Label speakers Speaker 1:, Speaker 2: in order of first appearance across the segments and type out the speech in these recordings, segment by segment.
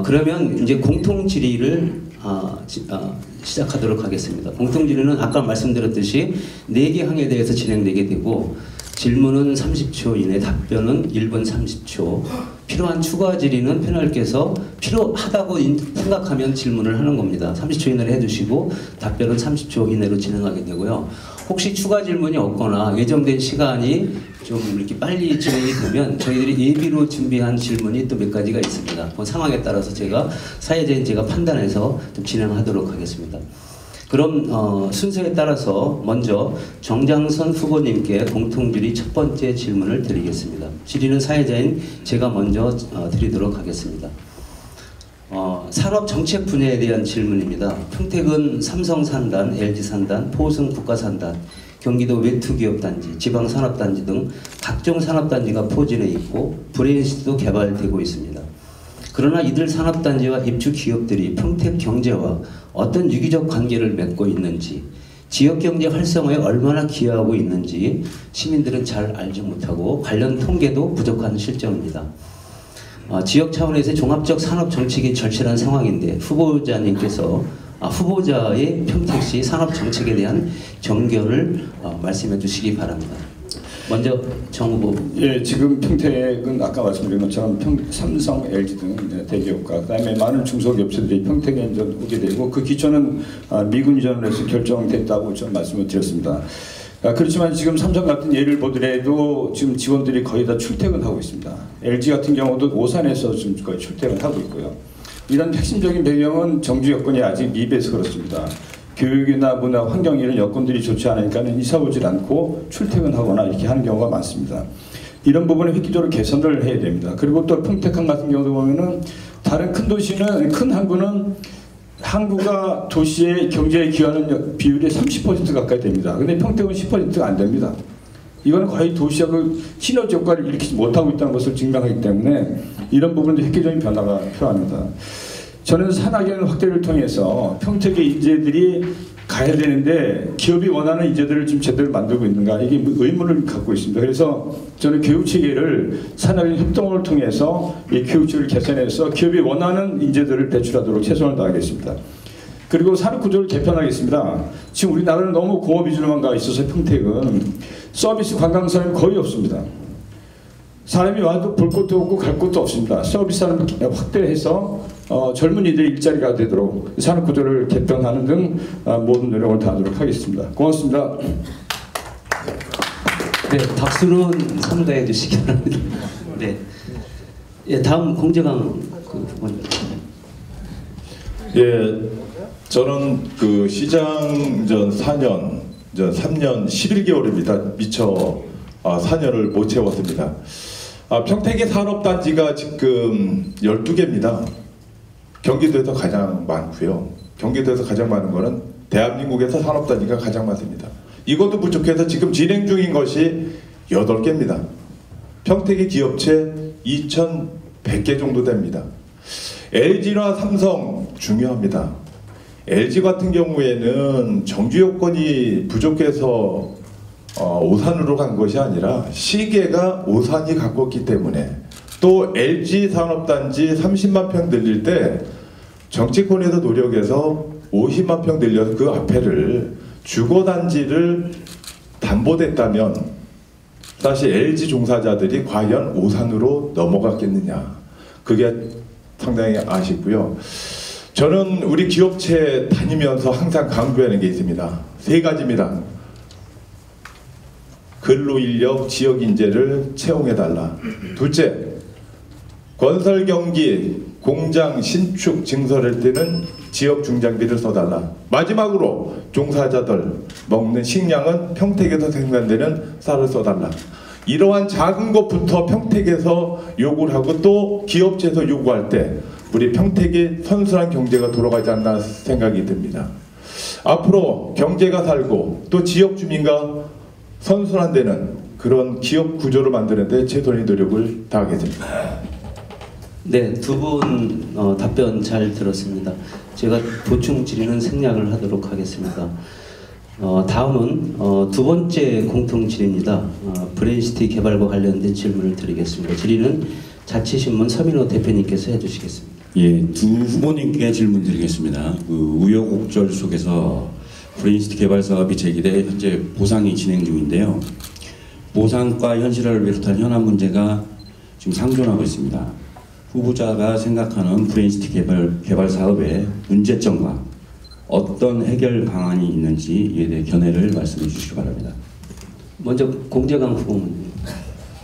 Speaker 1: 그러면 이제 공통 질의를 시작하도록 하겠습니다. 공통 질의는 아까 말씀드렸듯이 4개 항에 대해서 진행되게 되고 질문은 30초 이내, 답변은 1분 30초. 필요한 추가 질의는 패널께서 필요하다고 생각하면 질문을 하는 겁니다. 30초 이내로 해주시고 답변은 30초 이내로 진행하게 되고요. 혹시 추가 질문이 없거나 예정된 시간이 좀 이렇게 빨리 진행이 되면 저희들이 예비로 준비한 질문이 또 몇 가지가 있습니다. 그 상황에 따라서 사회자인 제가 판단해서 좀 진행하도록 하겠습니다. 그럼 순서에 따라서 먼저 정장선 후보님께 공통질의 첫 번째 질문을 드리겠습니다. 질의는 사회자인 제가 먼저 드리도록 하겠습니다. 산업 정책 분야에 대한 질문입니다. 평택은 삼성산단, LG산단, 포승국가산단, 경기도 외투기업단지, 지방산업단지 등 각종 산업단지가 포진해 있고 브레인시티도 개발되고 있습니다. 그러나 이들 산업단지와 입주 기업들이 평택 경제와 어떤 유기적 관계를 맺고 있는지, 지역경제 활성화에 얼마나 기여하고 있는지 시민들은 잘 알지 못하고 관련 통계도 부족한 실정입니다. 지역 차원에서 종합적 산업 정책이 절실한 상황인데 후보자의 평택시 산업 정책에 대한 경견을 말씀해 주시기 바랍니다. 먼저 정 후보.
Speaker 2: 예, 지금 평택은 아까 말씀드린 것처럼 삼성, LG 등 대기업과 그다음에 많은 중소기업체들이 평택에 이제 오게 되고 그 기초는 미군 이전을 해서 결정됐다고 좀 말씀을 드렸습니다. 그렇지만 지금 삼성 같은 예를 보더라도 지금 직원들이 거의 다 출퇴근하고 있습니다. LG 같은 경우도 오산에서 지금 거의 출퇴근하고 있고요. 이런 핵심적인 배경은 정주 여건이 아직 미비해서 그렇습니다. 교육이나 문화, 환경 이런 여건들이 좋지 않으니까 이사 오질 않고 출퇴근하거나 이렇게 하는 경우가 많습니다. 이런 부분을 획기적으로 개선을 해야 됩니다. 그리고 또 평택항 같은 경우도 보면은 다른 큰 도시는, 큰 항구는 항구가 도시의 경제에 기여하는 비율이 30% 가까이 됩니다. 근데 평택은 10%가 안 됩니다. 이거는 거의 도시하고 시너지 효과를 일으키지 못하고 있다는 것을 증명하기 때문에 이런 부분도 획기적인 변화가 필요합니다. 저는 산학연 확대를 통해서 평택의 인재들이 가야 되는데 기업이 원하는 인재들을 지금 제대로 만들고 있는가, 이게 의문을 갖고 있습니다. 그래서 저는 교육체계를 산학연 협동을 통해서 이 교육체를 개선해서 기업이 원하는 인재들을 배출하도록 최선을 다하겠습니다. 그리고 산업구조를 개편하겠습니다. 지금 우리나라는 너무 공업 위주로만 가 있어서 평택은 서비스 관광산업이 거의 없습니다. 사람이 와도 볼 것도 없고 갈 것도 없습니다. 서비스 산업을 확대해서 젊은이들이 일자리가 되도록 산업구조를 개편하는 등 모든 노력을 다하도록 하겠습니다. 고맙습니다.
Speaker 1: 네, 박수는 삼가해 주시기 바랍니다. 네, 예, 다음 공재강 후보님.
Speaker 3: 예, 저는 그 시장 전 4년, 전 3년 11개월입니다. 미처 4년을 못 채웠습니다. 평택의 산업단지가 지금 12개입니다. 경기도에서 가장 많고요. 경기도에서 가장 많은 거는 대한민국에서 산업단지가 가장 많습니다. 이것도 부족해서 지금 진행 중인 것이 8개입니다. 평택의 기업체 2,100개 정도 됩니다. LG나 삼성 중요합니다. LG 같은 경우에는 정주 요건이 부족해서 오산으로 간 것이 아니라 시계가 오산이 가꿨기 때문에, 또 LG 산업단지 30만 평 늘릴 때 정치권에서 노력해서 50만 평 늘려서 그 앞에를 주거단지를 담보됐다면 사실 LG 종사자들이 과연 오산으로 넘어갔겠느냐, 그게 상당히 아쉽고요. 저는 우리 기업체 다니면서 항상 강조하는 게 있습니다. 3가지입니다. 근로인력, 지역인재를 채용해달라. 둘째, 건설경기, 공장, 신축, 증설할 때는 지역 중장비를 써달라. 마지막으로 종사자들 먹는 식량은 평택에서 생산되는 쌀을 써달라. 이러한 작은 것부터 평택에서 요구를 하고 또 기업체에서 요구할 때 우리 평택의 선순환 경제가 돌아가지 않나 생각이 듭니다. 앞으로 경제가 살고 또 지역 주민과 선순환되는 그런 기업 구조를 만드는 데 최선의 노력을 다하겠습니다.
Speaker 1: 네, 두 분 답변 잘 들었습니다. 제가 보충 질의는 생략을 하도록 하겠습니다. 다음은 두 번째 공통 질의입니다. 브레인시티 개발과 관련된 질문을 드리겠습니다. 질의는 자치신문 서민호 대표님께서 해주시겠습니다.
Speaker 4: 예, 두 후보님께 질문드리겠습니다. 그 우여곡절 속에서 브레인시티 개발 사업이 제기돼 현재 보상이 진행 중인데요. 보상과 현실화를 비롯한 현안 문제가 지금 상존하고 있습니다. 후보자가 생각하는 브레인시티 개발 사업의 문제점과 어떤 해결 방안이 있는지 이에 대해 견해를 말씀해 주시기 바랍니다.
Speaker 1: 먼저 공재강 후보.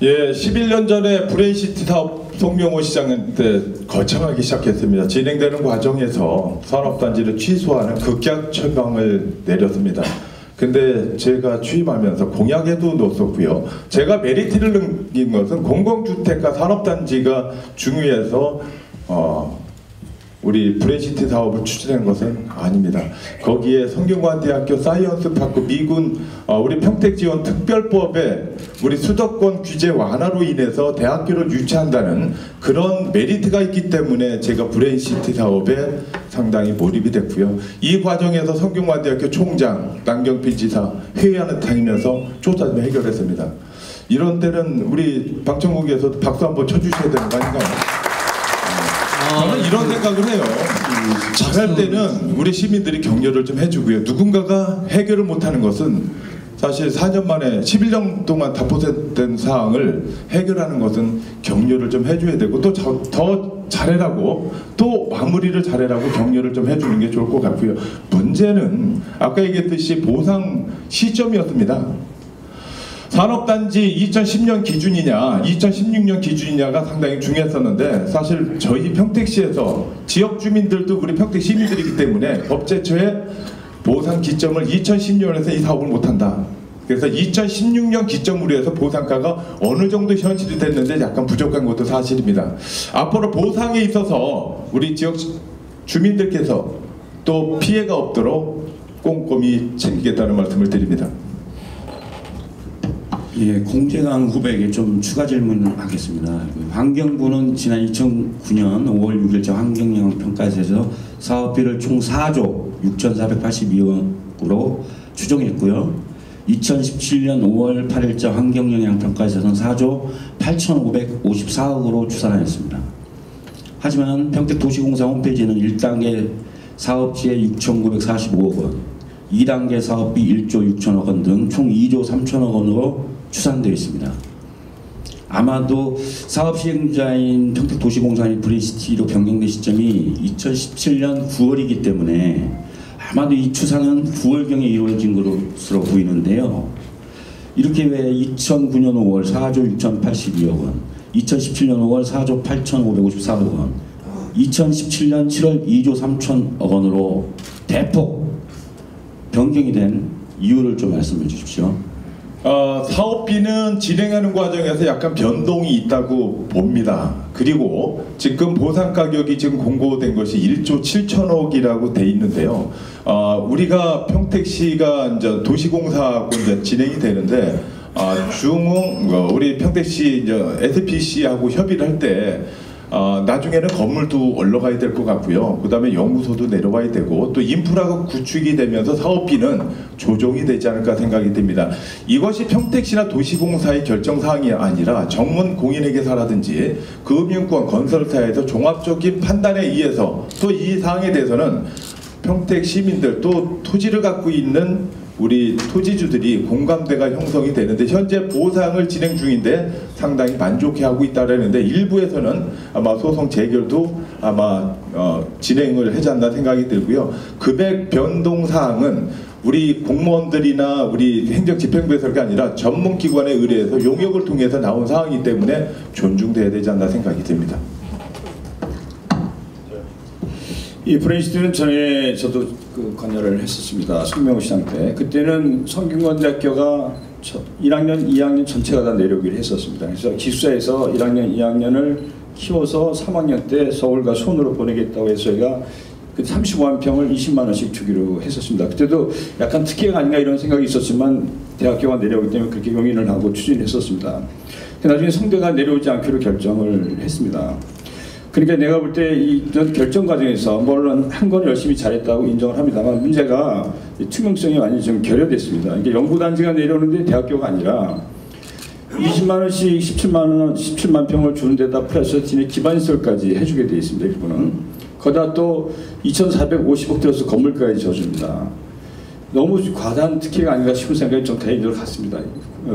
Speaker 3: 예, 11년 전에 브레인시티 사업 송명호 시장 때 거창하기 시작했습니다. 진행되는 과정에서 산업단지를 취소하는 극약 처방을 내렸습니다. 근데 제가 취임하면서 공약에도 넣었었고요. 제가 메리트를 느낀 것은 공공주택과 산업단지가 중요해서 우리 브레인시티 사업을 추진한 것은 아닙니다. 거기에 성균관대학교 사이언스파크 미군 우리 평택지원 특별법에 우리 수도권 규제 완화로 인해서 대학교를 유치한다는 그런 메리트가 있기 때문에 제가 브레인시티 사업에 상당히 몰입이 됐고요. 이 과정에서 성균관대학교 총장 남경필 지사 회의하는 다니면서 조사 좀 해결했습니다. 이런 때는 우리 방청국에서도 박수 한번 쳐주셔야 되는 거 아닌가요? 저는 이런 생각을 해요. 잘할 때는 우리 시민들이 격려를 좀 해주고요. 누군가가 해결을 못하는 것은 사실 4년 만에 11년 동안 답보된 사항을 해결하는 것은 격려를 좀 해줘야 되고 또 더 잘해라고 또 마무리를 잘해라고 격려를 좀 해주는 게 좋을 것 같고요. 문제는 아까 얘기했듯이 보상 시점이었습니다. 산업단지 2010년 기준이냐 2016년 기준이냐가 상당히 중요했었는데 사실 저희 평택시에서 지역 주민들도 우리 평택 시민들이기 때문에 법제처의 보상 기점을 2010년에서 이 사업을 못한다. 그래서 2016년 기점으로 해서 보상가가 어느 정도 현실이 됐는데 약간 부족한 것도 사실입니다. 앞으로 보상에 있어서 우리 지역 주민들께서 또 피해가 없도록 꼼꼼히 챙기겠다는 말씀을 드립니다.
Speaker 4: 예, 공재강 후보에게 좀 추가 질문을 하겠습니다. 환경부는 지난 2009년 5월 6일자 환경영향평가에서 사업비를 총 4조 6,482억으로 추정했고요. 2017년 5월 8일자 환경영향평가에서는 4조 8,554억으로 추산하였습니다. 하지만 평택도시공사 홈페이지는 1단계 사업지에 6,945억 원, 2단계 사업비 1조 6천억 원 등 총 2조 3천억 원으로 추산되어 있습니다. 아마도 사업 시행자인 평택도시공사의 브레인시티로 변경된 시점이 2017년 9월이기 때문에 아마도 이 추산은 9월경에 이루어진 것으로 보이는데요. 이렇게 왜 2009년 5월 4조 6,082억 원, 2017년 5월 4조 8,554억 원, 2017년 7월 2조 3천억 원으로 대폭 변경이 된 이유를 좀 말씀해 주십시오.
Speaker 3: 사업비는 진행하는 과정에서 약간 변동이 있다고 봅니다. 그리고 지금 보상 가격이 지금 공고된 것이 1조 7천억이라고 돼 있는데요. 우리가 평택시가 이제 도시공사하고 이제 진행이 되는데 우리 평택시 이제 SPC하고 협의를 할 때 나중에는 건물도 올라가야 될 것 같고요. 그 다음에 연구소도 내려와야 되고 또 인프라가 구축이 되면서 사업비는 조정이 되지 않을까 생각이 듭니다. 이것이 평택시나 도시공사의 결정사항이 아니라 전문 공인회계사라든지 금융권 건설사에서 종합적인 판단에 의해서 또 이 사항에 대해서는 평택 시민들 또 토지를 갖고 있는 우리 토지주들이 공감대가 형성이 되는데 현재 보상을 진행 중인데 상당히 만족해하고 있다라는데 일부에서는 아마 소송 재결도 아마 진행을 하지 않나 생각이 들고요. 금액 변동 사항은 우리 공무원들이나 우리 행정집행부에서가 아니라 전문기관에 의뢰해서 용역을 통해서 나온 사항이기 때문에 존중돼야 되지 않나 생각이 듭니다.
Speaker 2: 이 브레인시티는 전에 저도 그 관여를 했었습니다. 송명호 시장 때. 그때는 성균관대학교가 1학년, 2학년 전체가 다 내려오기로 했었습니다. 그래서 기숙사에서 1학년, 2학년을 키워서 3학년 때 서울과 수원으로 보내겠다고 해서 저희가 그 35만 평을 20만 원씩 주기로 했었습니다. 그때도 약간 특혜가 아닌가 이런 생각이 있었지만 대학교가 내려오기 때문에 그렇게 용인을 하고 추진했었습니다. 나중에 성대가 내려오지 않기로 결정을 했습니다. 그러니까 내가 볼 때 이런 결정 과정에서 물론 한 건 열심히 잘했다고 인정을 합니다만 문제가 투명성이 많이 좀 결여됐습니다. 이게 연구단지가 내려오는데 대학교가 아니라 20만 원씩 17만 평을 주는 데다 플러스 기반시설까지 해주게 되어 있습니다. 일부는. 거기다 또 2,450억 들어서 건물까지 져줍니다. 너무 과다한 특혜가 아닌가 싶은 생각이 좀 개인적으로 같습니다.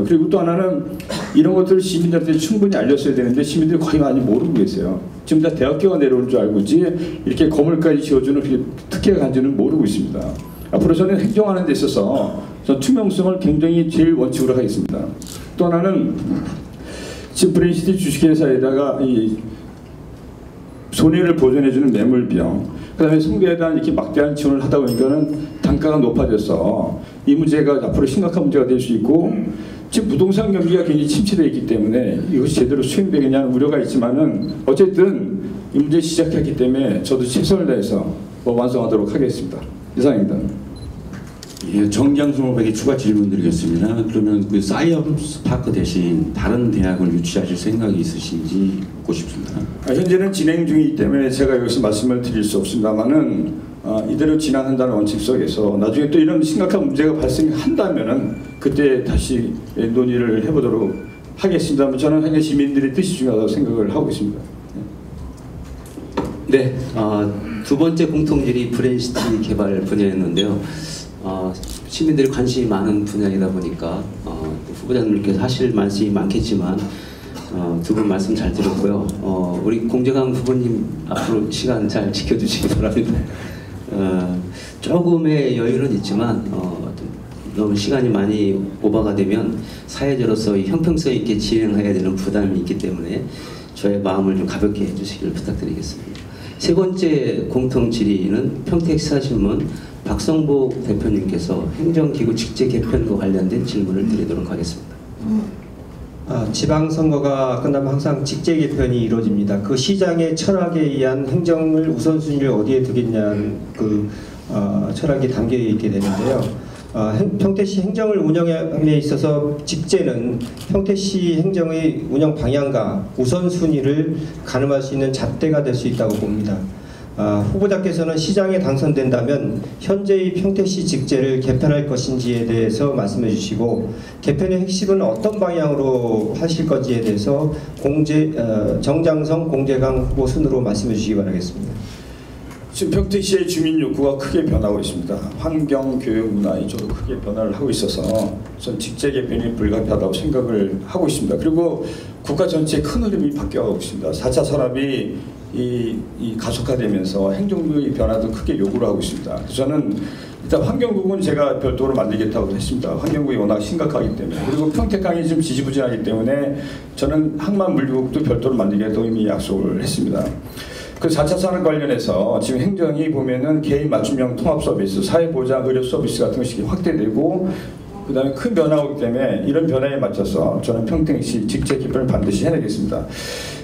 Speaker 2: 그리고 또 하나는 이런 것들을 시민들한테 충분히 알렸어야 되는데 시민들이 거의 많이 모르고 계세요. 지금 다 대학교가 내려오는 줄 알고지 이렇게 건물까지 지어주는 특혜가 간지는 모르고 있습니다. 앞으로 저는 행정하는 데 있어서 전 투명성을 굉장히 제일 원칙으로 하겠습니다. 또 하나는 지금 브레인시티 주식회사에다가 이 손해를 보전해주는 매물비용, 그 다음에 성대에 대한 이렇게 막대한 지원을 하다 보니까는 단가가 높아져서 이 문제가 앞으로 심각한 문제가 될 수 있고, 지금 부동산 경기가 굉장히 침체되어 있기 때문에 이것이 제대로 수행되겠냐는 우려가 있지만은 어쨌든 이 문제 시작했기 때문에 저도 최선을 다해서 완성하도록 하겠습니다. 이상입니다.
Speaker 4: 예, 정장수목에게 추가 질문 드리겠습니다. 그러면 그 사이언스 파크 대신 다른 대학을 유치하실 생각이 있으신지 묻고 싶습니다.
Speaker 2: 현재는 진행 중이기 때문에 제가 여기서 말씀을 드릴 수 없습니다만은 이대로 진행한다는 원칙 속에서 나중에 또 이런 심각한 문제가 발생한다면은 그때 다시 논의를 해보도록 하겠습니다. 저는 현재 시민들의 뜻이 중요하다고 생각을 하고 있습니다.
Speaker 1: 네, 두 번째 공통질이 브레인시티 개발 분야였는데요. 시민들이 관심이 많은 분야이다 보니까 후보자님께서 하실 말씀이 많겠지만 두 분 말씀 잘 들었고요. 우리 공재강 후보님 앞으로 시간 잘 지켜주시기 바랍니다. 조금의 여유는 있지만 너무 시간이 많이 오버가 되면 사회자로서 형평성 있게 진행해야 되는 부담이 있기 때문에 저의 마음을 좀 가볍게 해주시기를 부탁드리겠습니다. 세 번째 공통 질의는 평택시사신문 박성복 대표님께서 행정기구 직제 개편과 관련된 질문을 드리도록 하겠습니다.
Speaker 5: 지방선거가 끝나면 항상 직제 개편이 이루어집니다. 그 시장의 철학에 의한 행정을 우선순위를 어디에 두겠냐는 철학이 담겨 있게 되는데요. 평택시 행정을 운영에 있어서 직제는 평택시 행정의 운영 방향과 우선순위를 가늠할 수 있는 잣대가 될 수 있다고 봅니다. 후보자께서는 시장에 당선된다면 현재의 평택시 직제를 개편할 것인지에 대해서 말씀해 주시고, 개편의 핵심은 어떤 방향으로 하실 건지에 대해서 정장성 공재강 후보 순으로 말씀해 주시기 바라겠습니다.
Speaker 2: 지금 평택시의 주민 욕구가 크게 변하고 있습니다. 환경, 교육, 문화 이쪽으로 크게 변화를 하고 있어서 전 직제 개편이 불가피하다고 생각을 하고 있습니다. 그리고 국가 전체의 큰 흐름이 바뀌어가고 있습니다. 4차 산업이 가속화되면서 행정부의 변화도 크게 요구를 하고 있습니다. 그래서 저는 일단 환경국은 제가 별도로 만들겠다고 했습니다. 환경국이 워낙 심각하기 때문에. 그리고 평택강이 좀 지지부진하기 때문에 저는 항만물류국도 별도로 만들겠다고 이미 약속을 했습니다. 그 4차 산업 관련해서 지금 행정이 보면은 개인 맞춤형 통합 서비스, 사회보장, 의료 서비스 같은 것이 확대되고, 그 다음에 큰 변화가 오기 때문에 이런 변화에 맞춰서 저는 평택시 직제 개편을 반드시 해내겠습니다.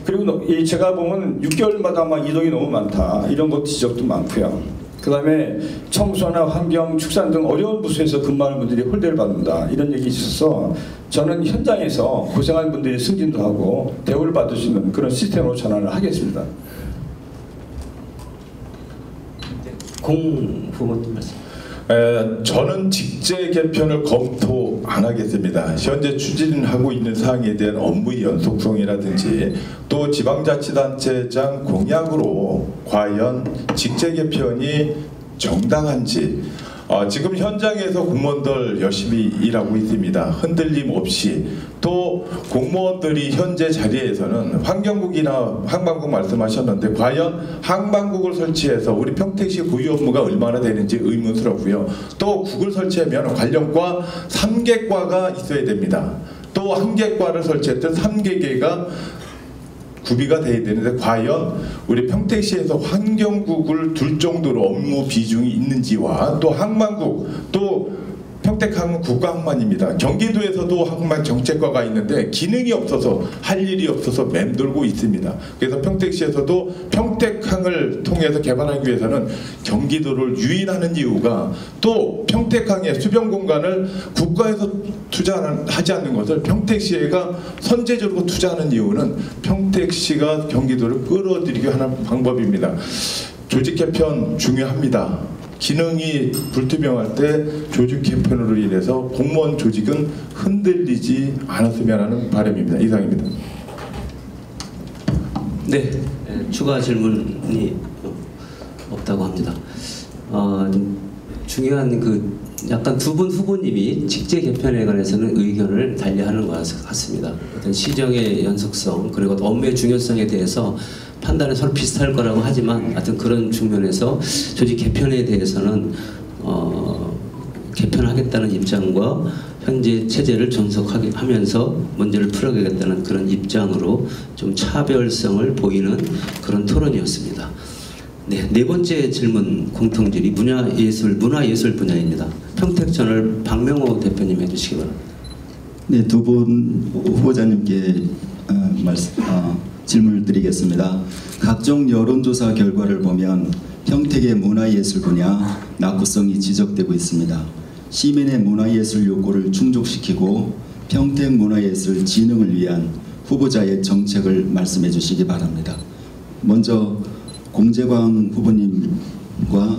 Speaker 2: 그리고 제가 보면 6개월마다 막 이동이 너무 많다, 이런 것 지적도 많고요. 그 다음에 청소나 환경, 축산 등 어려운 부서에서 근무하는 분들이 홀대를 받는다, 이런 얘기 있어서 저는 현장에서 고생하는 분들이 승진도 하고 대우를 받을 수 있는 그런 시스템으로 전환을 하겠습니다.
Speaker 1: 공 후보님 말씀.
Speaker 3: 저는 직제 개편을 검토 안 하겠습니다. 현재 추진하고 있는 사항에 대한 업무의 연속성이라든지 또 지방자치단체장 공약으로 과연 직제 개편이 정당한지, 지금 현장에서 공무원들 열심히 일하고 있습니다. 흔들림 없이. 또 공무원들이 현재 자리에서는 환경국이나 항만국 말씀하셨는데 과연 항만국을 설치해서 우리 평택시 고유 업무가 얼마나 되는지 의문스럽고요. 또 국을 설치하면 관련과 3개과가 있어야 됩니다. 또 1개과를 설치했던 3개계가 구비가 돼야 되는데 과연 우리 평택시에서 환경국을 둘 정도로 업무 비중이 있는지와 또 항만국, 또 평택항은 국가항만입니다. 경기도에서도 항만 정책과가 있는데 기능이 없어서 할 일이 없어서 맴돌고 있습니다. 그래서 평택시에서도 평택항을 통해서 개발하기 위해서는 경기도를 유인하는 이유가, 또 평택항의 수변 공간을 국가에서 투자하지 않는 것을 평택시가 선제적으로 투자하는 이유는 평택시가 경기도를 끌어들이기 하는 방법입니다. 조직 개편 중요합니다. 기능이 불투명할 때 조직 개편으로 인해서 공무원 조직은 흔들리지 않았으면 하는 바람입니다. 이상입니다.
Speaker 1: 네, 추가 질문이 없다고 합니다. 중요한 약간 두 분 후보님이 직제 개편에 관해서는 의견을 달리하는 것 같습니다. 어떤 시정의 연속성 그리고 업무의 중요성에 대해서 판단은 서로 비슷할 거라고 하지만 하여튼 그런 측면에서 조직 개편에 대해서는 개편하겠다는 입장과 현재 체제를 존속하면서 문제를 풀어가겠다는 그런 입장으로 좀 차별성을 보이는 그런 토론이었습니다. 네, 네 번째 질문 공통질이 문화예술 분야입니다. 평택저널 박명호 대표님 해주시기 바랍니다.
Speaker 6: 네, 두 분 후보자님께 질문을 드리겠습니다. 각종 여론조사 결과를 보면 평택의 문화예술 분야 낙후성이 지적되고 있습니다. 시민의 문화예술 욕구를 충족시키고 평택 문화예술 진흥을 위한 후보자의 정책을 말씀해 주시기 바랍니다. 먼저 공재광 후보님과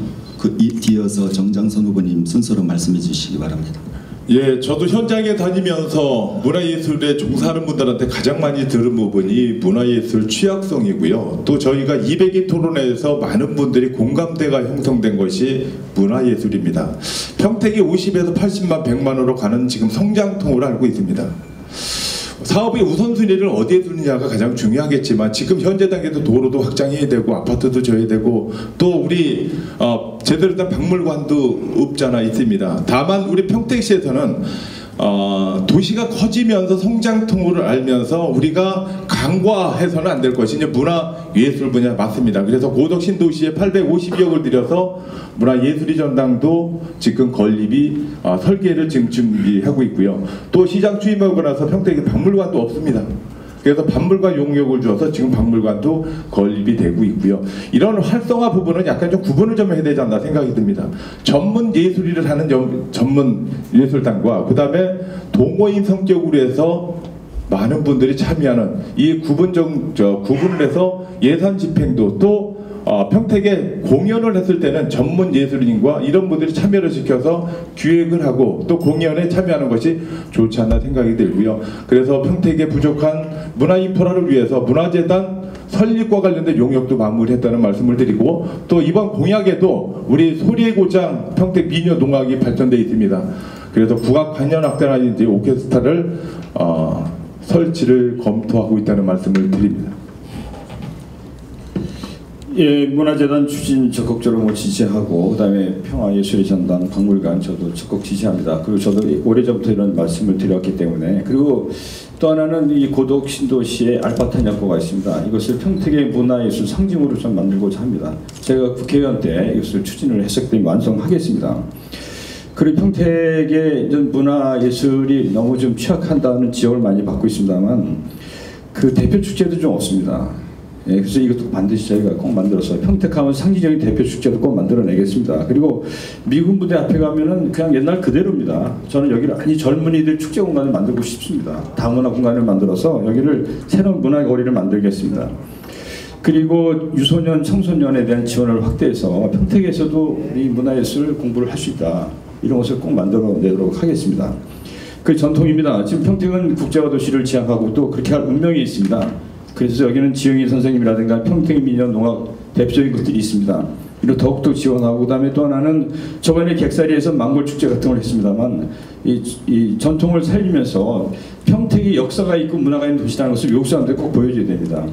Speaker 6: 뒤어서 정장선 후보님 순서로 말씀해 주시기 바랍니다.
Speaker 3: 예, 저도 현장에 다니면서 문화예술에 종사하는 분들한테 가장 많이 들은 부분이 문화예술 취약성이고요. 또 저희가 200인 토론회에서 많은 분들이 공감대가 형성된 것이 문화예술입니다. 평택이 50에서 80만 100만으로 가는 지금 성장통으로 알고 있습니다. 사업의 우선순위를 어디에 두느냐가 가장 중요하겠지만 지금 현재 단계도 도로도 확장해야 되고 아파트도 져야 되고 또 우리 제대로 된 박물관도 없잖아 있습니다. 다만 우리 평택시에서는 도시가 커지면서 성장통을 알면서 우리가 간과해서는 안 될 것이 이제 문화예술 분야 맞습니다. 그래서 고덕 신도시에 850억을 들여서 문화예술의 전당도 지금 건립이 설계를 지금 준비하고 있고요. 또 시장 취임하고 나서 평택에 박물관도 없습니다. 그래서 박물관 용역을 주어서 지금 박물관도 건립이 되고 있고요. 이런 활성화 부분은 약간 좀 구분을 좀 해야 되지 않나 생각이 듭니다. 전문 예술일을 하는 전문 예술단과 그 다음에 동호인 성격으로 해서 많은 분들이 참여하는 이 구분을 해서 예산 집행도 또 평택에 공연을 했을 때는 전문 예술인과 이런 분들이 참여를 시켜서 기획을 하고 또 공연에 참여하는 것이 좋지 않나 생각이 들고요. 그래서 평택에 부족한 문화 인프라를 위해서 문화재단 설립과 관련된 용역도 마무리했다는 말씀을 드리고 또 이번 공약에도 우리 소리의 고장 평택 미녀농악이 발전되어 있습니다. 그래서 국악 관현악단이라든지 오케스트라를 설치를 검토하고 있다는 말씀을 드립니다.
Speaker 2: 예, 문화재단 추진 적극적으로 지지하고 그다음에 평화예술의 전당 박물관 저도 적극 지지합니다. 그리고 저도 오래전부터 이런 말씀을 드렸기 때문에 그리고 또 하나는 이 고덕 신도시에 알파탄 약고가 있습니다. 이것을 평택의 문화예술 상징으로 좀 만들고자 합니다. 제가 국회의원 때 이것을 추진을 했었기 때문에 완성하겠습니다. 그리고 평택의 문화예술이 너무 좀 취약한다는 지적을 많이 받고 있습니다만 그 대표 축제도 좀 없습니다. 예, 그래서 이것도 반드시 저희가 꼭 만들어서 평택하면 상징적인 대표 축제도 꼭 만들어내겠습니다. 그리고 미군 부대 앞에 가면은 그냥 옛날 그대로입니다. 저는 여기를 아니 젊은이들 축제 공간을 만들고 싶습니다. 다문화 공간을 만들어서 여기를 새로운 문화거리를 만들겠습니다. 그리고 유소년, 청소년에 대한 지원을 확대해서 평택에서도 이 문화예술 공부를 할 수 있다. 이런 것을 꼭 만들어내도록 하겠습니다. 그 전통입니다. 지금 평택은 국제화 도시를 지향하고 또 그렇게 할 운명이 있습니다. 그래서 여기는 지영희 선생님이라든가 평택 민요 농악 대표적인 것들이 있습니다. 이를 더욱더 지원하고 그다음에 또 하나는 저번에 객사리에서 망골축제 같은 걸 했습니다만 이 전통을 살리면서 평택이 역사가 있고 문화가 있는 도시라는 것을 외국 사람들이 꼭 보여줘야 됩니다.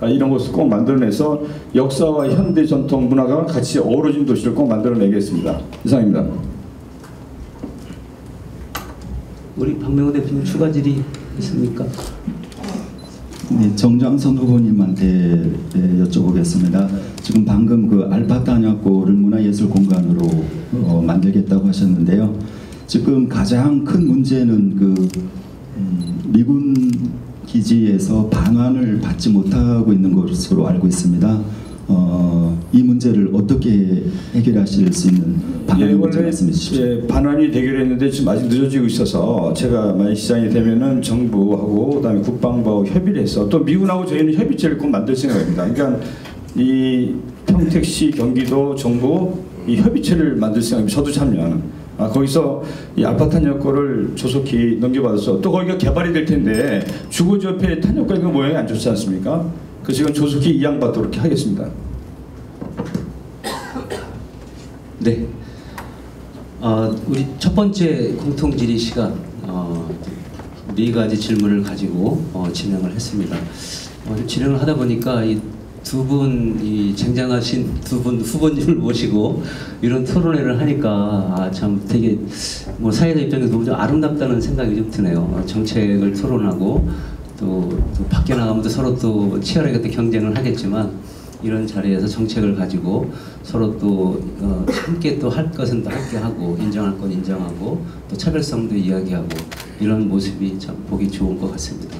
Speaker 2: 이런 것을 꼭 만들어내서 역사와 현대 전통 문화가 같이 어우러진 도시를 꼭 만들어내겠습니다. 이상입니다.
Speaker 1: 우리 박명호 대표님 추가 질의 있습니까?
Speaker 6: 네, 정장선 후보님한테 여쭤보겠습니다. 지금 방금 그 알파탄약고를 문화예술 공간으로 만들겠다고 하셨는데요. 지금 가장 큰 문제는 그 미군 기지에서 방안을 받지 못하고 있는 것으로 알고 있습니다. 이 문제를 어떻게 해결하실 수 있는 방안을 말씀해 주십시오.
Speaker 2: 예, 반환이 대결했는데 지금 아직 늦어지고 있어서 제가 만약 시장이 되면은 정부하고 그다음에 국방부하고 협의를 해서 또 미군하고 저희는 협의체를 꼭 만들 생각입니다. 그러니까 이 평택시, 경기도, 정부 이 협의체를 만들 생각입니다. 저도 참여하는. 거기서 이 알파 탄약고를 조속히 넘겨받아서 또 거기가 개발이 될 텐데 주거지역에 탄약고 있는 모양이 안 좋지 않습니까? 그래서 이건 조속히 이양받도록 하겠습니다.
Speaker 1: 네. 우리 첫 번째 공통 질의 시간 네 가지 질문을 가지고 진행을 했습니다. 진행을 하다 보니까 이 두 분 이 쟁쟁하신 두 분 후보님을 모시고 이런 토론회를 하니까 참 되게 뭐 사회자 입장에서 너무 좀 아름답다는 생각이 좀 드네요. 정책을 토론하고 또 밖에 나가면 또 서로 또 치열하게 또 경쟁을 하겠지만 이런 자리에서 정책을 가지고 서로 또 함께 또 할 것은 또 함께 하고 인정할 건 인정하고 또 차별성도 이야기하고 이런 모습이 참 보기 좋은 것 같습니다.